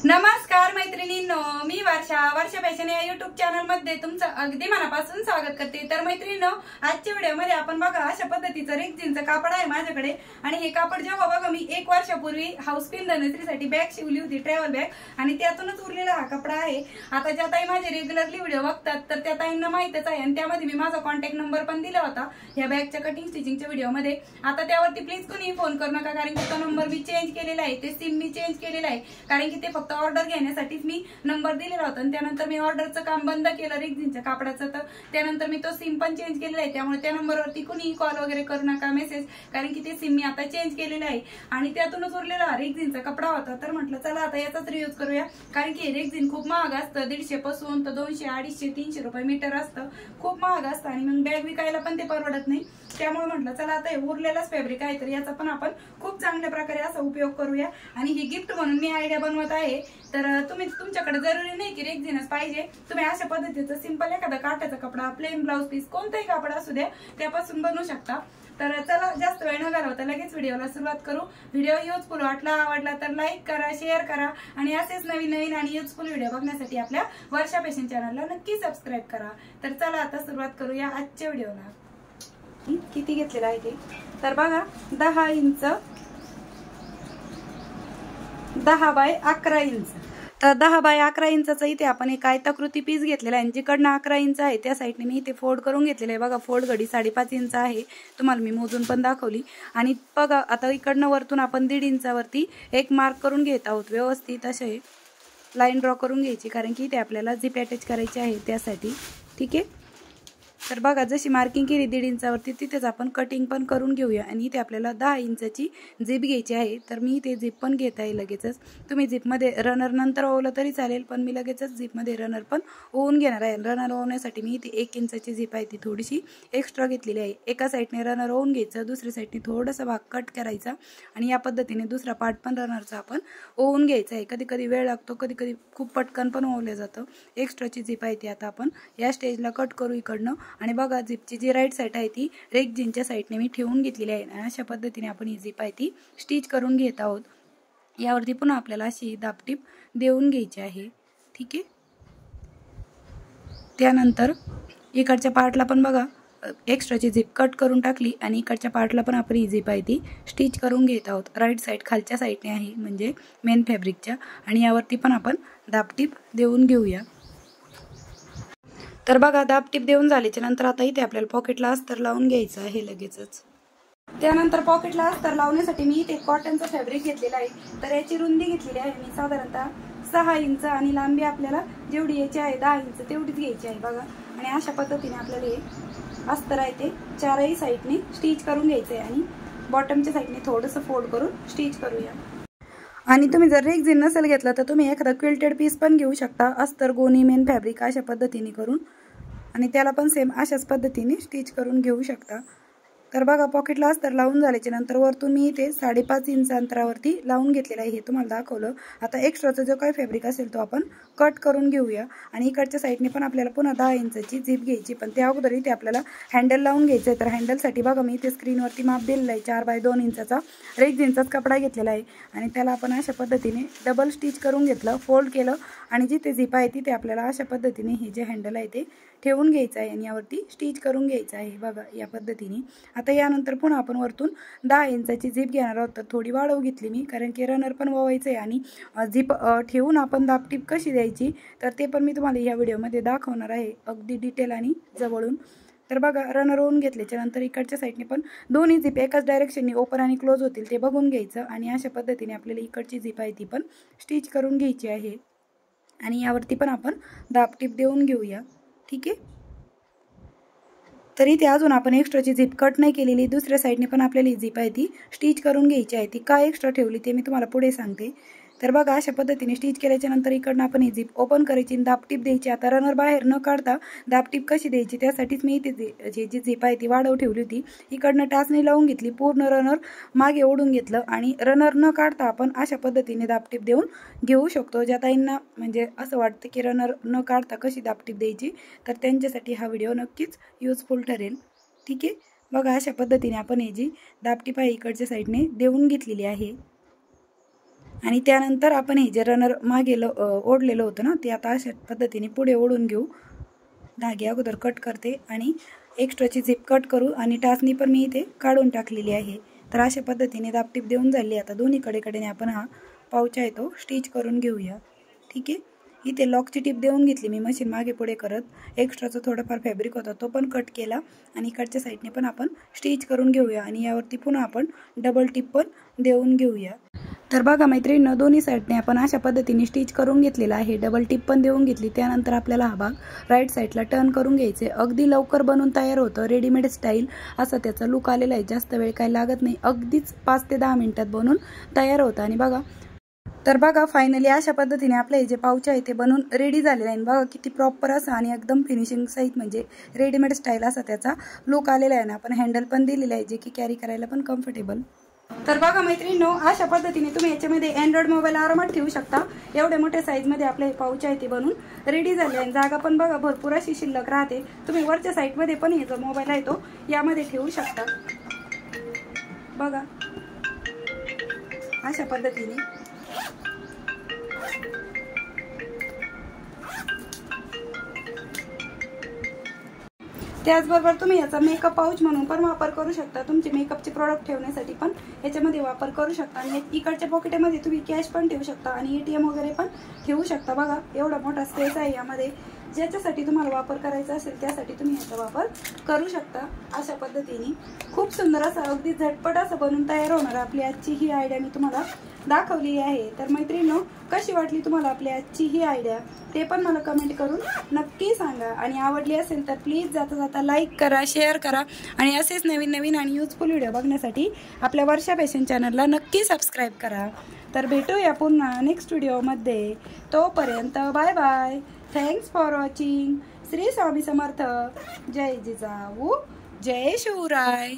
नमस्कार मैत्रिणींनो, मी वर्षा फॅशन या युट्यूब चॅनल मध्ये तुमचं अगदी मनापासून स्वागत करते। तर मैत्रिणींनो, आजच्या व्हिडिओमध्ये आपण बघा अशा पद्धतीचं रेक्झिनचं कापड आहे माझ्याकडे। आणि हे कापड जेव्हा बघा मी 1 वर्षापूर्वी हाऊस पिन धनश्रीसाठी बॅग शिवली होती, ट्रॅव्हल बॅग, आणि त्यातूनच उरलेला हा कपडा आहे। आता ज्या ताई माझे रेग्युलरली व्हिडिओ बघतात तर त्या ताईंना माहितच आहे, आणि त्यामध्ये मी माझा कॉन्टॅक्ट नंबर पण दिला होता या बॅगच्या कटिंग स्टिचिंगच्या व्हिडिओमध्ये। आता त्यावरती प्लीज कोणी फोन करू नका, कारण की तो नंबर मी चेंज केलेला आहे, ते सिम मी चेंज केलेला आहे, कारण की ते फक्त ऑर्डर घेण्यासाठीच मी नंबर दिलेला होता। आणि त्यानंतर मी ऑर्डरचं काम बंद केलं रेक्झिनच्या कापडाचं, तर त्यानंतर मी तो सिम पण चेंज केलेला आहे। त्यामुळे त्या नंबरवरती कुणी कॉल वगैरे करू नका, मेसेज, कारण की ते सिम मी आता चेंज केलेलं आहे। आणि त्यातूनच उरलेला रेक्झिनचा कपडा होता, तर म्हटलं चला आता याचाच रियूज करूया, कारण की रेक्झिन खूप महाग असतं, 150 पासून तर 200, 250, 300 रुपये मीटर असतं, खूप महाग असतं, आणि मग बॅग विकायला पण ते परवडत नाही। त्यामुळे म्हटलं चला आता हे उरलेलाच फॅब्रिक आहे, तर याचा पण आपण खूप चांगल्या प्रकारे असा उपयोग करूया। आणि ही गिफ्ट म्हणून मी आयडिया बनवत आहे। तर तुम्ही तुमच्याकडे जरुरी नाही की रेक्झिनच पाहिजे, तुम्ही अशा पद्धतीचं सिंपल एखादा काठाचा कपडा, प्लेन ब्लाउज पीस, कोणताही कापड असू द्या, त्यापासून बनवू शकता। तर चला जास्त वेळ न घालवता लगेच व्हिडिओला सुरुवात करू। व्हिडिओ युजफुल वाटला, आवडला तर लाईक करा, शेअर करा, आणि असेच नवीन नवीन आणि युजफुल व्हिडिओ बघण्यासाठी आपल्या वर्षा फॅशन चॅनलला नक्की सबस्क्राईब करा। तर चला आता सुरुवात करूया आजच्या व्हिडिओला। किती घेतलेला आहे ते तर बघा, 10 इंच 10 बाय 11 इंच, तर 10 बाय 11 इंचाचा इथे आपण एक आयताकृती पीस घेतलेला आहे। जिकडनं 11 इंच आहे त्या साईडने मी इथे फोल्ड करून घेतलेलं आहे। बघा, फोल्ड घडी 5.5 इंच आहे, तुम्हाला मी मोजून पण दाखवली। आणि बघा आता इकडनं वरतून आपण 1.5 इंचावरती एक मार्क करून घेत आहोत, व्यवस्थित असे लाईन ड्रॉ करून घ्यायची, कारण की इथे आपल्याला झिप अटॅच करायची आहे त्यासाठी, ठीक आहे। तर बघा, जशी मार्किंग केली 1.5 इंचावरती तिथेच आपण कटिंग पण करून घेऊया। आणि इथे आपल्याला 10 इंचाची झिप घ्यायची आहे, तर मी इथे झिप पण घेत आहे लगेचच। तुम्ही झिपमध्ये रनर नंतर ओवलं तरी चालेल, पण मी लगेचच झिपमध्ये रनर पण ओवून घेणार आहे। रनर ओवण्यासाठी मी इथे 1 इंचाची झिप आहे ती थोडीशी एक्स्ट्रा घेतलेली आहे। एका साईडने रनर ओवून घ्यायचं, दुसऱ्या साईडने थोडासा भाग कट करायचा, आणि या पद्धतीने दुसरा पार्ट पण रनरचा आपण ओवून घ्यायचा आहे। कधी कधी वेळ लागतो, कधी कधी खूप पटकन पण ओवलं जातं। एक्स्ट्राची झिप आहे ती आता आपण या स्टेजला कट करू इकडनं। आणि बघा, झिपची जी राईट साईड आहे ती रेक्झिनच्या साईडने मी ठेवून घेतलेली आहे, आणि अशा पद्धतीने आपण ही झिप आहे ती स्टिच करून घेत आहोत। यावरती पुन्हा आपल्याला अशी दाबटीप देऊन घ्यायची आहे, ठीक आहे। त्यानंतर इकडच्या पार्टला पण बघा एक्स्ट्राची झिप कट करून टाकली, आणि इकडच्या पार्टला पण आपण ही झिप आहे ती स्टिच करून घेत आहोत। राईट साईड खालच्या साईडने आहे, म्हणजे मेन फॅब्रिकच्या, आणि यावरती पण आपण दाबटीप देऊन घेऊया। तर बघा, दाबटीप देऊन झाल्याच्या नंतर आता इथे आपल्याला पॉकेटला अस्तर लावून घ्यायचं आहे लगेचच। त्यानंतर पॉकेटला अस्तर लावण्यासाठी मी इथे कॉटनचं फॅब्रिक घेतलेलं आहे, तर याची रुंदी घेतलेली आहे मी साधारणतः 6 इंच, आणि लांबी आपल्याला जेवढी यायची आहे 10 इंच तेवढीच घ्यायची आहे बघा। आणि अशा पद्धतीने आपल्याला हे अस्तर आहे ते चारही साईडने स्टिच करून घ्यायचं आहे, आणि बॉटमच्या साईडने थोडंसं फोल्ड करून स्टिच करूया। आणि तुम्ही जर रेक्झिन नसेल घेतला तर तुम्ही एखादा क्विल्टेड पीस पण घेऊ शकता, अस्तर, गोणी, मेन फॅब्रिक अशा पद्धतीने करून, आणि त्याला पण सेम अशाच पद्धतीने स्टिच करून घेऊ शकता। तर बघा, पॉकेटला अस्तर लावून झाल्याच्या नंतर वरतून मी इथे 5.5 इंच अंतरावरती लावून घेतलेलं आहे, हे तुम्हाला दाखवलं। आता एक्स्ट्राचा जो काही फॅब्रिक असेल तो आपण कट करून घेऊया। आणि इकडच्या साईडने पण आपल्याला पुन्हा 10 इंचाची झिप घ्यायची, पण त्या अगोदर इथे आपल्याला हँडल लावून घ्यायचं आहे। तर हँडलसाठी बघा मी इथे स्क्रीनवरती माप दिलेलं आहे, 4 बाय 2 इंचाचा रेक्झिनचाच कपडा घेतलेला आहे, आणि त्याला आपण अशा पद्धतीने डबल स्टिच करून घेतलं, फोल्ड केलं, आणि जिथे झिप आहे तिथे आपल्याला अशा पद्धतीने हे जे हँडल आहे ते ठेवून घ्यायचं आहे, आणि यावरती स्टिच करून घ्यायचं आहे बघा या पद्धतीने। आता यानंतर पुन्हा आपण वरतून 10 इंचाची झिप घेणार आहोत, तर थोडी वाढव घेतली मी, कारण की रनर पण ववायचं आहे, आणि झिप ठेवून आपण दाबटीप कशी द्यायची तर ते पण मी तुम्हाला या व्हिडिओमध्ये दाखवणार आहे, अगदी डिटेल आणि जवळून। तर बघा, रनर ओवून घेतल्याच्या नंतर इकडच्या साईडने पण दोन्ही झिप एकाच डायरेक्शनने ओपन आणि क्लोज होतील ते बघून घ्यायचं, आणि अशा पद्धतीने आपल्याला इकडची झिप आहे ती पण स्टिच करून घ्यायची आहे, आणि यावरती पण आपण दाबटीप देऊन घेऊया, ठीक आहे। तर इथे अजून आपण एक्स्ट्राची झिप कट नाही केलेली, दुसऱ्या साईडने पण आपल्याला ही झिप आहे ती स्टिच करून घ्यायची आहे। ती काय एक्स्ट्रा ठेवली ते मी तुम्हाला पुढे सांगते। तर बघा, अशा पद्धतीने स्टिच केल्याच्या नंतर इकडनं आपण ही झिप ओपन करायची आणि दाबटीप द्यायची। आता रनर बाहेर न काढता दाबटीप कशी द्यायची त्यासाठीच मी इथे जी झिप आहे ती वाढव ठेवली होती, इकडनं टाचणी लावून घेतली, पूर्ण रनर मागे ओढून घेतलं, आणि रनर न काढता आपण अशा पद्धतीने दाबटीप देऊन घेऊ शकतो। ज्या ताईंना म्हणजे असं वाटतं की रनर न काढता कशी दाबटीप द्यायची, तर त्यांच्यासाठी हा व्हिडिओ नक्कीच युजफुल ठरेल, ठीक आहे। बघा, अशा पद्धतीने आपण ही जी दाबटीप आहे इकडच्या साईडने देऊन घेतलेली आहे। आणि त्यानंतर आपण हे जे रनर मागे ओढलेलं होतं ना ते आता अशा पद्धतीने पुढे ओढून घेऊ. धागे अगोदर कट करते आणि एक्स्ट्राची झिप कट करू आणि टाचणी पण मी इथे काढून टाकलेली आहे. तर अशा पद्धतीने दाबटीप देऊन झाली. आता दोन्ही कडेने आपण हा पाऊच आहे तो स्टिच करून घेऊया. ठीक आहे. इथे लॉकची टिप देऊन घेतली मी मशीन मागे पुढे करत. एक्स्ट्राचा थोडाफार फॅब्रिक होता तो पण कट केला आणि इकडच्या साईडने पण आपण स्टिच करून घेऊया आणि यावरती पुन्हा आपण डबल टिप पण देऊन घेऊया. तर बघा मैत्रिणींनो, दोन्ही साईडने आपण अशा पद्धतीने स्टिच करून घेतलेला आहे. डबल टिप पण देऊन घेतली. त्यानंतर आपल्याला हा भाग राईट साईडला टर्न करून घ्यायचे. अगदी लवकर बनून तयार होतं. रेडीमेड स्टाईल असा त्याचा लुक आलेला आहे. जास्त वेळ काही लागत नाही. अगदीच 5 ते 10 मिनिटात बनून तयार होतं. आणि बघा, तर बघा फायनली अशा पद्धतीने आपलं हे जे पाऊच आहे ते बनून रेडी झालेलं आहे. बघा किती प्रॉपर असं आणि एकदम फिनिशिंग सहित म्हणजे रेडीमेड स्टाईल असा त्याचा लुक आलेला आहे ना. आपण हँडल पण दिलेलं आहे जे की कॅरी करायला पण कम्फर्टेबल. तर बघा मैत्रिणींनो, अशा पद्धतीने तुम्ही याच्यामध्ये अँड्रॉइड मोबाईल आरामात ठेवू शकता. एवढ्या मोठ्या साईजमध्ये आपले हे पाऊच आहे ते बनून रेडी झाले आहे. जागा पण बघा भरपूर अशी शिल्लक राहते. तुम्ही वरच्या साईडमध्ये पण हे जो मोबाईल आहे तो यामध्ये ठेवू शकता. बघा अशा पद्धतीने. त्याचबरोबर तुम्ही याचा मेकअप पाऊच म्हणून पण वापर करू शकता. तुमचे मेकअपचे प्रोडक्ट ठेवण्यासाठी पण याच्यामध्ये वापर करू शकता. आणि इकडच्या पॉकेटमध्ये तुम्ही कॅश पण ठेवू शकता आणि ATM वगैरे पण ठेवू शकता. बघा एवढा मोठा स्पेस आहे यामध्ये. ज्याच्यासाठी तुम्हाला वापर करायचा असेल त्यासाठी तुम्ही याचा वापर करू शकता. अशा पद्धतीने खूप सुंदर असं अगदी झटपट असं बनून तयार होणार आपली आजची ही आयडिया मी तुम्हाला दाखवली आहे. तर मैत्रिणींनो, कशी वाटली तुम्हाला आपली आजची ही आयडिया ते पण मला कमेंट करून नक्की सांगा. आणि आवडली असेल तर प्लीज जाता जाता लाईक करा, शेअर करा आणि असेच नवीन नवीन आणि युजफुल व्हिडिओ बघण्यासाठी आपल्या वर्षा फॅशन चॅनलला नक्की सबस्क्राईब करा. तर भेटूया पुन्हा नेक्स्ट व्हिडिओमध्ये. तोपर्यंत bye bye. Thanks for watching. Shri Swami Samarth. जय जिजाऊ, जय शिवराय.